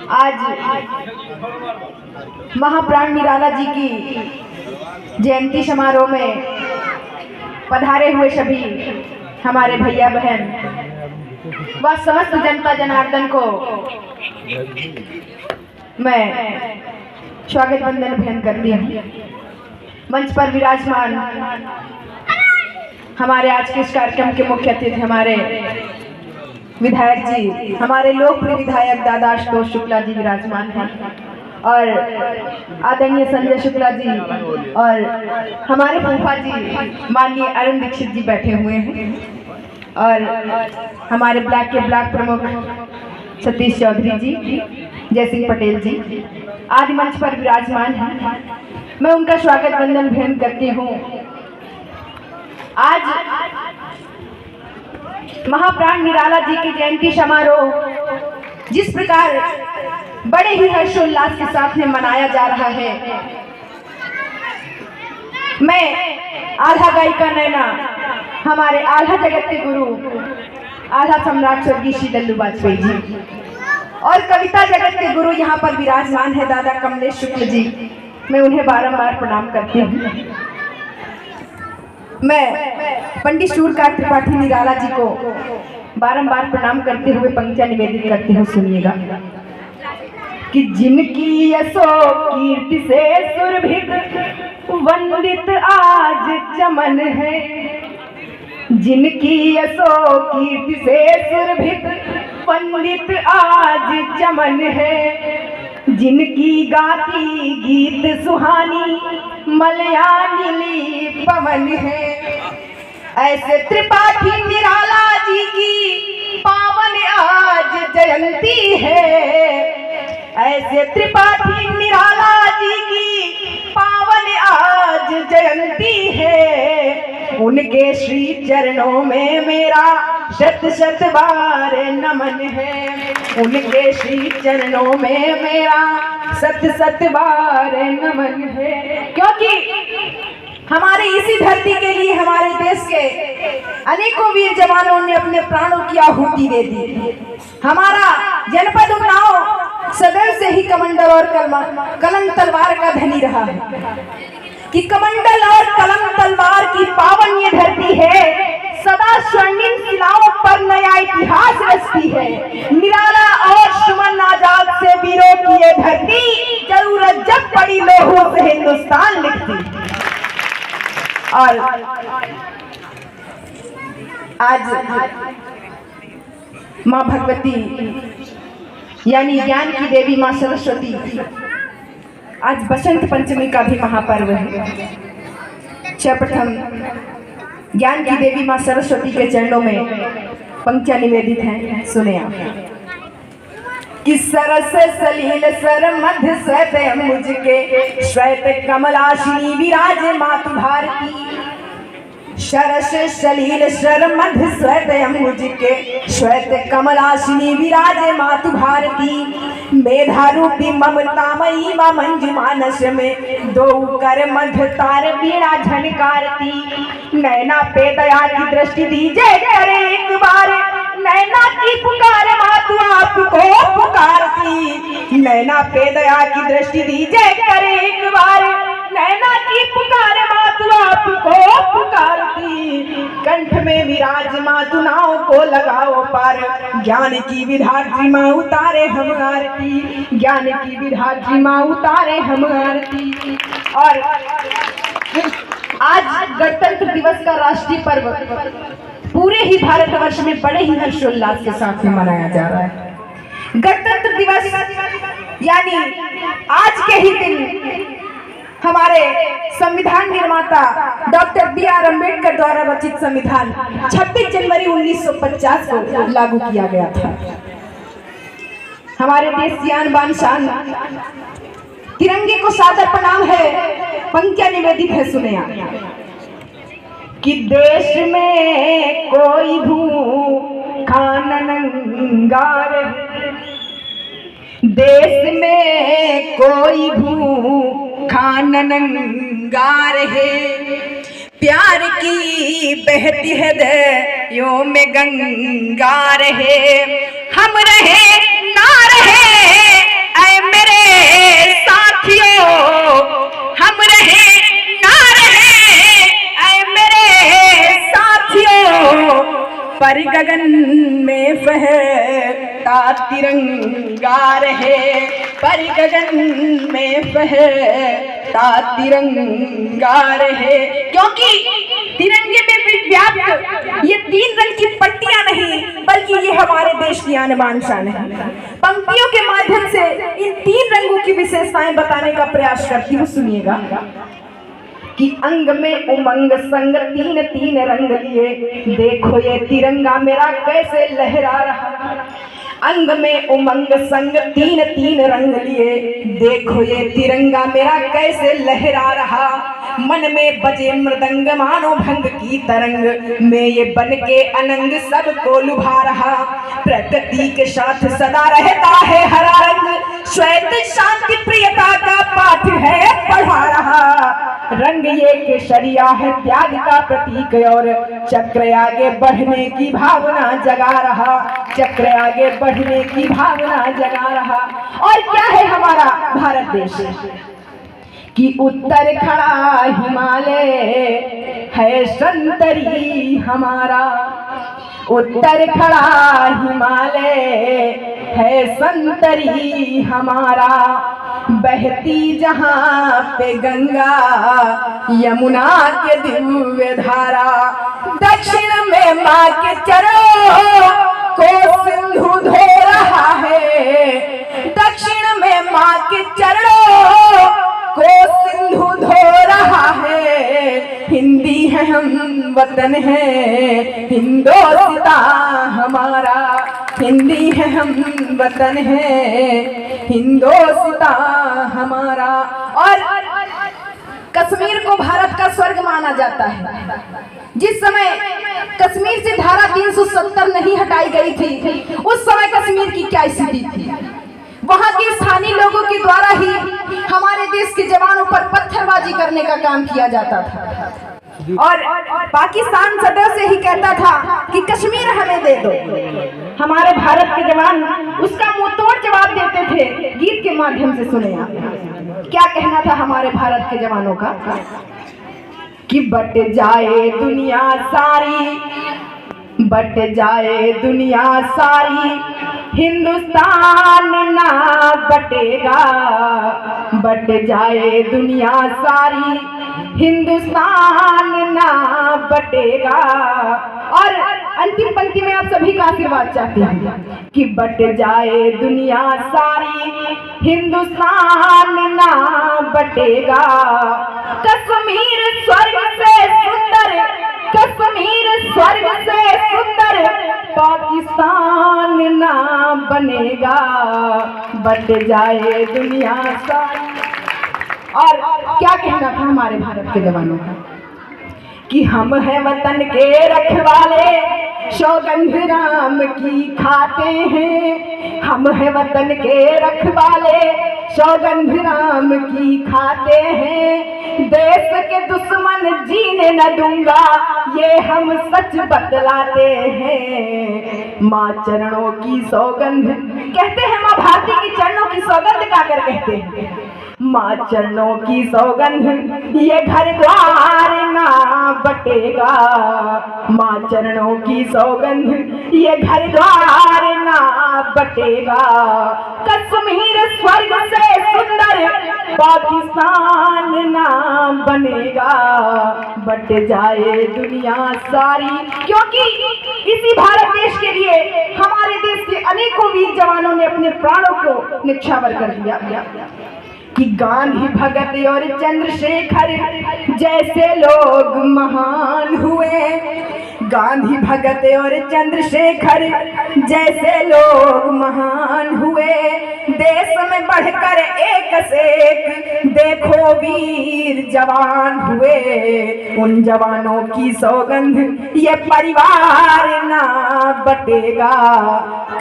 आज महाप्राण निराला जी की जयंती समारोह में पधारे हुए सभी हमारे भैया बहन व समस्त जनता जनार्दन को मैं स्वागत वंदन भेंट करती हूँ। मंच पर विराजमान हमारे आज के इस कार्यक्रम के मुख्य अतिथि हमारे विधायक जी, हमारे लोकप्रिय विधायक दादा आशुतोष शुक्ला जी विराजमान हैं और आदरणीय संजय शुक्ला जी और हमारे फूफा जी माननीय अरुण दीक्षित जी बैठे हुए हैं और हमारे ब्लॉक के ब्लॉक प्रमुख सतीश चौधरी जी, जयसिंह पटेल जी आदि मंच पर विराजमान हैं। मैं उनका स्वागत वंदन भेंट करती हूँ। आज महाप्राण निराला जी की जयंती समारोह जिस प्रकार बड़े ही हर्षोल्लास के साथ में मनाया जा रहा है, मैं आल्हा गायिका नैना हमारे आल्हा जगत के गुरु आल्हा सम्राट स्वर्गीय श्री लल्लू वाजपेयी जी और कविता जगत के गुरु यहाँ पर विराजमान है दादा कमलेश शुक्ल जी, मैं उन्हें बारंबार प्रणाम करती हूँ। मैं पंडित सूर्यकांत त्रिपाठी निराला जी को बारंबार प्रणाम करते हुए पंक्तियां निवेदित करती हूँ। सुनिएगा कि जिनकी यशो कीर्ति से सुरभित वंदित आज चमन है, जिनकी यशो कीर्ति से सुरभित वंदित आज चमन है, जिनकी गाती गीत सुहानी मलयानिली पवन है, ऐसे त्रिपाठी निराला जी की पावन आज जयंती है, ऐसे त्रिपाठी निराला जी की पावन आज जयंती है, उनके श्री चरणों में मेरा शत शत बार नमन है, उनके श्री चरणों में मेरा सत सत बार नमन है। क्योंकि हमारे इसी धरती के लिए हमारे देश के अनेकों वीर जवानों ने अपने प्राणों की आहुति दे दी। हमारा जनपद उन्नाव सदैव से ही कमंडल और कलम तलवार का धनी रहा है कि कमंडल और कलम तलवार की पावन ये धरती है, सदा स्वर्णिम शिलाओं पर नया इतिहास रचती है। निराला और सुमन आजाद से वीरों की ये धरती जरूरत जब पड़ी लोहों से हिंदुस्तान लिखती। और आज माँ भगवती यानी ज्ञान की देवी माँ सरस्वती, आज बसंत पंचमी का भी महापर्व है। सर्वप्रथम ज्ञान की देवी माँ सरस्वती के चरणों में पंक्तियां निवेदित हैं। सुने आप कि सरस सलील सर मध्य श्वेत मुझके श्वेत कमलाशिनी विराज मातु भारती, सरस सलील सर मध्य श्वेत मुझके श्वेत कमलाशिनी विराज मातु भारती, मेधा रूपी ममतामयी व मंजु मानस में दो कर मध्य तार बीड़ा झनकारती, नैना पे दया की दृष्टि दीजिए करे एक बार, नैना की पुकार मातु आपको पुकारती, नैना पे दया की दृष्टि दीजिए करे एक बार, नैना की पुकार मातु आपको पुकारती, कंठ में विराज मातु नाव को लगाओ पार, ज्ञान की विधात्री माँ उतारे हम आरती, ज्ञान की विधात्री माँ उतारे हम आरती। और आज गणतंत्र दिवस का राष्ट्रीय पर्व पूरे ही भारतवर्ष में बड़े ही हर्षोल्लास के साथ में मनाया जा रहा है। गणतंत्र दिवस यानी आज के ही दिन हमारे संविधान निर्माता डॉक्टर बी.आर. अम्बेडकर द्वारा रचित संविधान 26 जनवरी 1950 को लागू किया गया था। हमारे देश की आन बान शान तिरंगे को सादर प्रणाम है। पंक्तियां निवेदित है, सुने आप कि देश में कोई भूखा नंगा रहे, देश में कोई भूखा नंगा रहे, प्यार की बहती है दरियों में गंगा रहे, हम रहे ना रहे गगन में फहरता तिरंगा रहे, पर गगन में फहरता तिरंगा रहे। क्योंकि तिरंगे में व्याप्त ये 3 रंग की पट्टियां नहीं, बल्कि ये हमारे देश की आन-बान शान है। पंक्तियों के माध्यम से इन 3 रंगों की विशेषताएं बताने का प्रयास करती हूँ, सुनिएगा। कि अंग में उमंग संग 3 रंग लिए, देखो ये तिरंगा मेरा कैसे लहरा रहा। अंग में उमंग संग 3 रंग लिए, देखो ये तिरंगा मेरा कैसे लहरा रहा। मन में बजे मृदंग मानो भंग की तरंग, में ये बन के अनंग सबको लुभा रहा। प्रकृति के साथ सदा रहता है हरा रंग, श्वेत शांति प्रियता का पाठ है पढ़ा रहा। रंग ये केसरिया है त्याग का प्रतीक, और चक्र आगे बढ़ने की भावना जगा रहा। चक्र आगे बढ़ने की भावना जगा रहा। और क्या है हमारा भारत देश? कि उत्तर खड़ा हिमालय है संतरी हमारा। उत्तर खड़ा हिमालय है संतरी हमारा। बहती जहाँ पे गंगा यमुना के दिव्य धारा। दक्षिण में माँ के चरणों को सिंधु धो रहा है। दक्षिण में माँ के चरणों को सिंधु धो रहा है। हिंदी है हम वतन है हिंदोस्तां हमारा। हिंदी है हम वतन है हिंदोस्तां हमारा। और कश्मीर को भारत का स्वर्ग माना जाता है। जिस समय कश्मीर से धारा 370 नहीं हटाई गई थी, उस समय कश्मीर की क्या स्थिति थी? वहां के स्थानीय लोगों के द्वारा ही हमारे देश के जवानों पर पत्थरबाजी करने का काम किया जाता था। और पाकिस्तान सदैव से ही कहता था कि कश्मीर हमें दे दो। हमारे भारत के जवान उसका मुंहतोड़ जवाब देते थे। गीत के माध्यम से सुने आप क्या कहना था हमारे भारत के जवानों का। कि बट जाए दुनिया सारी, बट जाए दुनिया सारी, हिंदुस्तान ना बटेगा। बट जाए दुनिया सारी, हिंदुस्तान ना बटेगा। और अंतिम पंक्ति में आप सभी का आशीर्वाद चाहते हैं कि बट जाए दुनिया सारी, हिंदुस्तान ना बटेगा। कश्मीर स्वर्ग से सुंदर, कश्मीर स्वर्ग से सुंदर, पाकिस्तान ना बनेगा। बट जाए दुनिया सारी। और क्या कहना था हमारे भारत के जवानों का कि हम हैं वतन के रखवाले, सौगंध राम की खाते हैं। हम हैं वतन के रखवाले, सौगंध राम की खाते हैं। देश के दुश्मन जीने न दूंगा, ये हम सच बतलाते हैं। माँ चरणों की सौगंध कहते हैं, माँ भारती की चरणों की सौगंध गाकर कहते हैं। माँ चरणों की सौगंध ये घर द्वार ना बटेगा। माँ चरणों की सौगंध ये घर द्वार ना बटेगा। कश्मीर स्वर्ग से सुंदर, पाकिस्तान ना बनेगा। बट जाए दुनिया सारी। क्योंकि इसी भारत देश के लिए हमारे देश के अनेकों वीर जवानों ने अपने प्राणों को निछावर कर दिया। कि गांधी भगत और चंद्रशेखर जैसे लोग महान हुए। गांधी भगत और चंद्रशेखर जैसे लोग महान हुए। देश में बढ़कर एक से एक देखो वीर जवान हुए। उन जवानों की सौगंध ये परिवार ना बटेगा।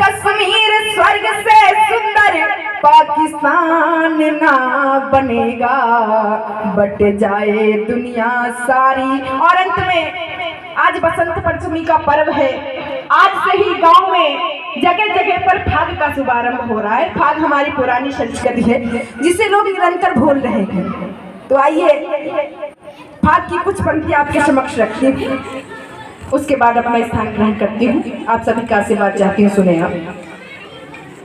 कश्मीर स्वर्ग से सुंदर, पाकिस्तान ना बनेगा। बट जाए दुनिया सारी। और अंत में आज बसंत पंचमी का पर्व है। आज से ही गांव में जगह जगह पर फाग का शुभारंभ हो रहा है। फाग हमारी पुरानी संस्कृति है जिसे लोग निरंतर भूल रहे हैं। तो आइए फाग की कुछ पंक्तियां आपके समक्ष रखती हूं। उसके बाद अपना स्थान ग्रहण करती हूँ। आप सभी का आशीर्वाद चाहती हूँ, सुने आप।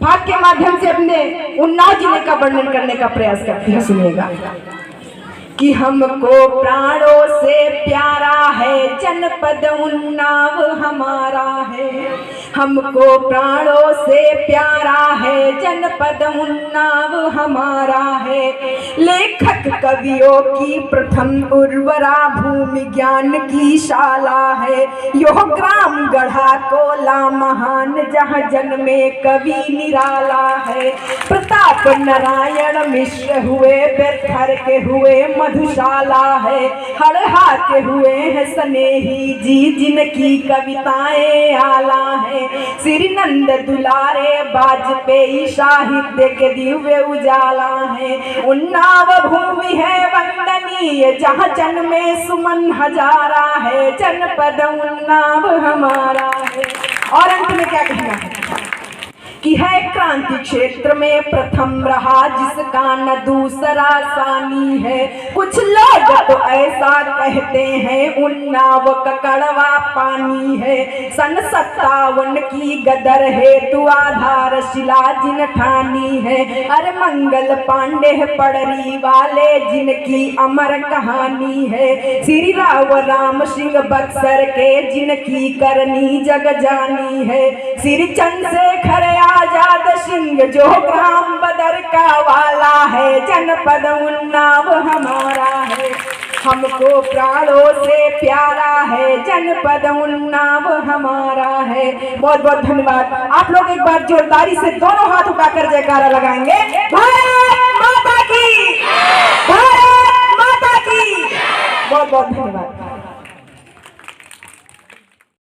भाग के माध्यम से अपने उन्नाव जिले का वर्णन करने का प्रयास करती हूँ, सुनिएगा। कि हमको प्राणों से प्यारा है जनपद उन्नाव हमारा है, हमको प्राणों से प्यारा है जनपद उन्नाव हमारा है। लेखक कवियों की प्रथम उर्वरा भूमि ज्ञान की शाला है, यो ग्राम गढ़ा कोला महान जहाँ जन्मे कवि निराला है। प्रताप नारायण मिश्र हुए बेथर के हुए मधुशाला है, हड़हा के हुए हैं स्नेही जी जिनकी कविताएं आला है। श्री नंद दुलारे वाजपेयी साहित्य के दिव्य उजाला है। उन्नाव भूमि है वंदनीय जहाँ जन्मे सुमन हजारा है, जनपद उन्नाव हमारा है। और अंत में क्या कहना है कि है क्रांति क्षेत्र में प्रथम रहा जिसका न दूसरा सानी है। कुछ लोग तो ऐसा कहते हैं उन्नाव का कड़वा पानी है। सन 57 की गदर हेतु आधार शिला जिन ठानी है। अरे मंगल पांडे पड़री वाले जिनकी अमर कहानी है। श्री राव राम सिंह बक्सर के जिनकी करनी जग जानी है। श्री चंद्रशेखर आजाद सिंह जो ग्राम बदर का वाला है, जनपद उन्नाव हमारा है। हमको प्राणों से प्यारा है जनपद उन्नाव हमारा है। बहुत बहुत धन्यवाद। आप लोग एक बार जोरदारी से दोनों हाथ उठाकर जयकारा लगाएंगे।